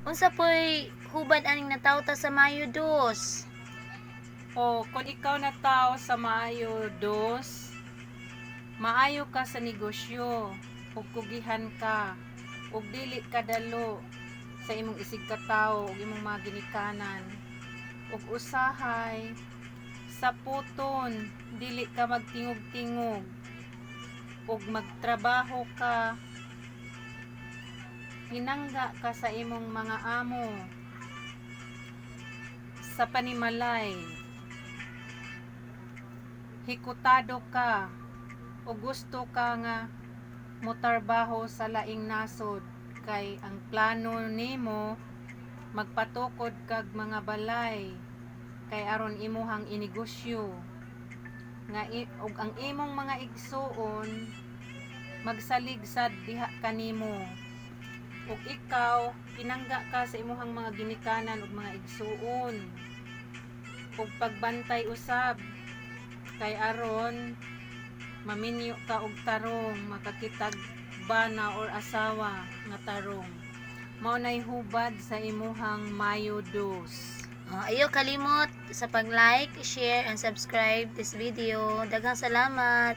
Unsa poy hubad aning natawo ta sa Mayo 2? O kung ikaw na tao sa maayo dos, maayo ka sa negosyo, ug kugihan ka, ug dili ka dalo sa imong isig ka tawo ug imong mga ginikanan, ug usahay sa puton, dili ka magtingog-tingog, ug magtrabaho ka, hinangga ka sa imong mga amo, sa panimalay, hikutado ka, o gusto ka nga motarbaho sa laing nasod, kay ang plano nimo magpatukod kag mga balay, kay aron imuhang inegosyo nga ug ang imong mga igsuon magsalig sad diha kanimo, ug ikaw pinangga ka sa imuhang mga ginikanan ug mga igsuon, ug pagbantay usab, kay aron maminyo ka og tarong, makakitag bana or asawa nga tarong. Mao nay hubad sa imuhang Mayo 2. Ayaw kalimot sa pag-like, share, and subscribe this video. Daghang salamat.